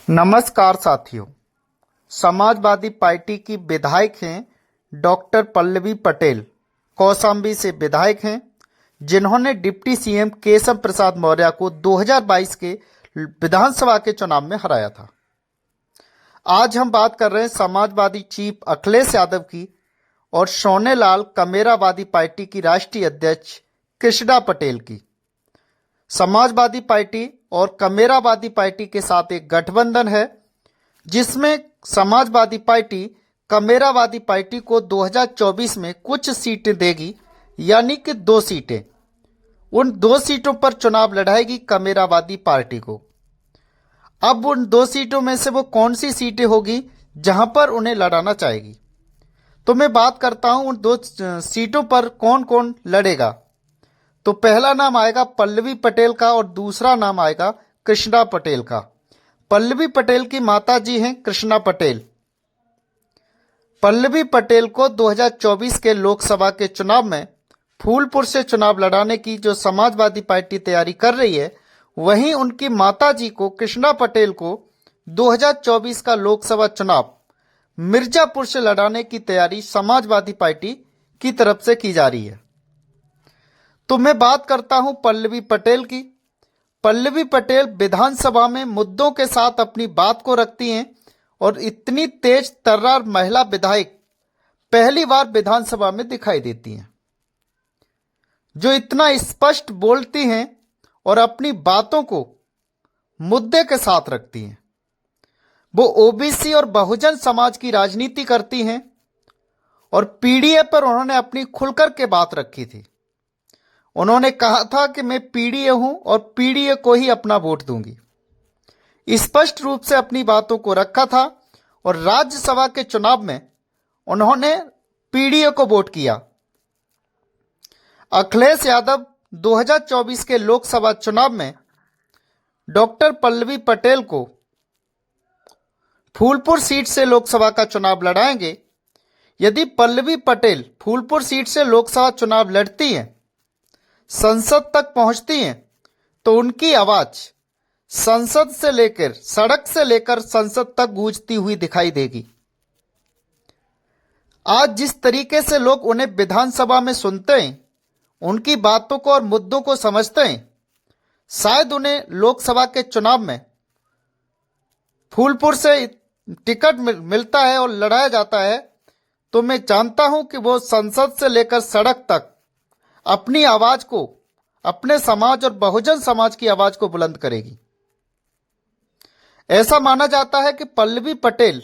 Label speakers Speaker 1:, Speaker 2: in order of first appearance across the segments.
Speaker 1: नमस्कार साथियों। समाजवादी पार्टी की विधायक हैं डॉक्टर पल्लवी पटेल, कौशाम्बी से विधायक हैं, जिन्होंने डिप्टी सीएम केशव प्रसाद मौर्य को 2022 के विधानसभा के चुनाव में हराया था। आज हम बात कर रहे हैं समाजवादी चीफ अखिलेश यादव की और सोनेलाल कमेरावादी पार्टी की राष्ट्रीय अध्यक्ष कृष्णा पटेल की। समाजवादी पार्टी और कमेरावादी पार्टी के साथ एक गठबंधन है, जिसमें समाजवादी पार्टी कमेरावादी पार्टी को 2024 में कुछ सीटें देगी, यानी कि 2 सीटें। उन 2 सीटों पर चुनाव लड़ाएगी कमेरावादी पार्टी को। अब उन 2 सीटों में से वो कौन सी सीटें होगी जहां पर उन्हें लड़ाना चाहेगी। तो मैं बात करता हूं उन 2 सीटों पर कौन कौन लड़ेगा। तो पहला नाम आएगा पल्लवी पटेल का और दूसरा नाम आएगा कृष्णा पटेल का। पल्लवी पटेल की माता जी हैं कृष्णा पटेल। पल्लवी पटेल को 2024 के लोकसभा के चुनाव में फूलपुर से चुनाव लड़ाने की जो समाजवादी पार्टी तैयारी कर रही है, वहीं उनकी माता जी को कृष्णा पटेल को 2024 का लोकसभा चुनाव मिर्जापुर से लड़ाने की तैयारी समाजवादी पार्टी की तरफ से की जा रही है। तो मैं बात करता हूं पल्लवी पटेल की। पल्लवी पटेल विधानसभा में मुद्दों के साथ अपनी बात को रखती हैं और इतनी तेज तर्रार महिला विधायक पहली बार विधानसभा में दिखाई देती हैं, जो इतना स्पष्ट बोलती हैं और अपनी बातों को मुद्दे के साथ रखती हैं। वो ओबीसी और बहुजन समाज की राजनीति करती हैं और पीडीए पर उन्होंने अपनी खुलकर के बात रखी थी। उन्होंने कहा था कि मैं पीडीए हूं और पीडीए को ही अपना वोट दूंगी। स्पष्ट रूप से अपनी बातों को रखा था और राज्यसभा के चुनाव में उन्होंने पीडीए को वोट किया। अखिलेश यादव 2024 के लोकसभा चुनाव में डॉक्टर पल्लवी पटेल को फूलपुर सीट से लोकसभा का चुनाव लड़ाएंगे। यदि पल्लवी पटेल फूलपुर सीट से लोकसभा चुनाव लड़ती हैं, संसद तक पहुंचती हैं, तो उनकी आवाज संसद से लेकर सड़क से लेकर संसद तक गूंजती हुई दिखाई देगी। आज जिस तरीके से लोग उन्हें विधानसभा में सुनते हैं, उनकी बातों को और मुद्दों को समझते हैं, शायद उन्हें लोकसभा के चुनाव में फूलपुर से टिकट मिलता है और लड़ाया जाता है, तो मैं जानता हूं कि वो संसद से लेकर सड़क तक अपनी आवाज को, अपने समाज और बहुजन समाज की आवाज को बुलंद करेगी। ऐसा माना जाता है कि पल्लवी पटेल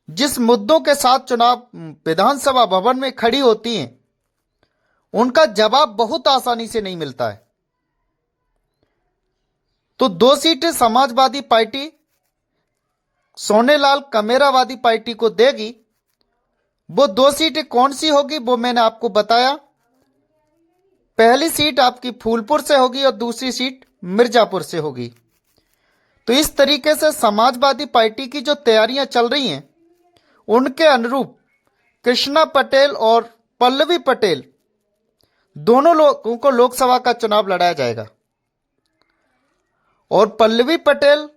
Speaker 1: जिस मुद्दों के साथ चुनाव विधानसभा भवन में खड़ी होती हैं, उनका जवाब बहुत आसानी से नहीं मिलता है। तो 2 सीटें समाजवादी पार्टी सोनेलाल कमेरावादी पार्टी को देगी। वो 2 सीटें कौन सी होगी वो मैंने आपको बताया। पहली सीट आपकी फूलपुर से होगी और दूसरी सीट मिर्जापुर से होगी। तो इस तरीके से समाजवादी पार्टी की जो तैयारियां चल रही हैं, उनके अनुरूप कृष्णा पटेल और पल्लवी पटेल दोनों लोगों को लोकसभा का चुनाव लड़ाया जाएगा। और पल्लवी पटेल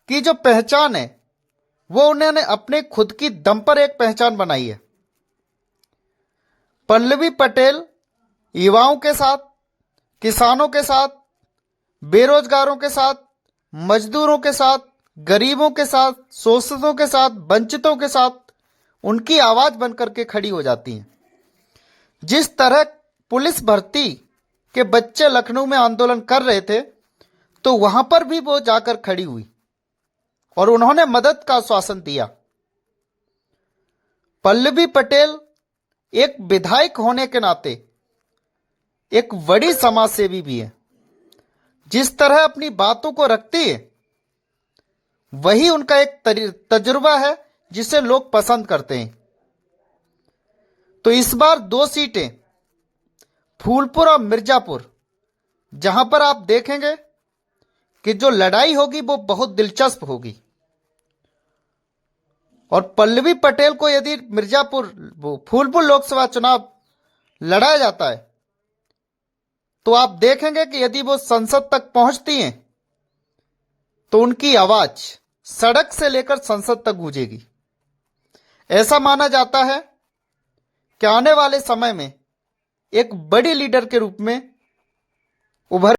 Speaker 1: की जो पहचान है, वो उन्होंने अपने खुद की दम पर एक पहचान बनाई है। पल्लवी पटेल युवाओं के साथ, किसानों के साथ, बेरोजगारों के साथ, मजदूरों के साथ, गरीबों के साथ, शोषितों के साथ, वंचितों के साथ उनकी आवाज बनकर के खड़ी हो जाती हैं। जिस तरह पुलिस भर्ती के बच्चे लखनऊ में आंदोलन कर रहे थे, तो वहां पर भी वो जाकर खड़ी हुई और उन्होंने मदद का आश्वासन दिया। पल्लवी पटेल एक विधायक होने के नाते एक बड़ी समाज सेवी भी है। जिस तरह अपनी बातों को रखती है, वही उनका एक तजुर्बा है जिसे लोग पसंद करते हैं। तो इस बार 2 सीटें फूलपुर और मिर्जापुर, जहां पर आप देखेंगे कि जो लड़ाई होगी वो बहुत दिलचस्प होगी। और पल्लवी पटेल को यदि फूलपुर लोकसभा चुनाव लड़ाया जाता है, तो आप देखेंगे कि यदि वो संसद तक पहुंचती हैं, तो उनकी आवाज सड़क से लेकर संसद तक गूंजेगी। ऐसा माना जाता है कि आने वाले समय में एक बड़ी लीडर के रूप में उभर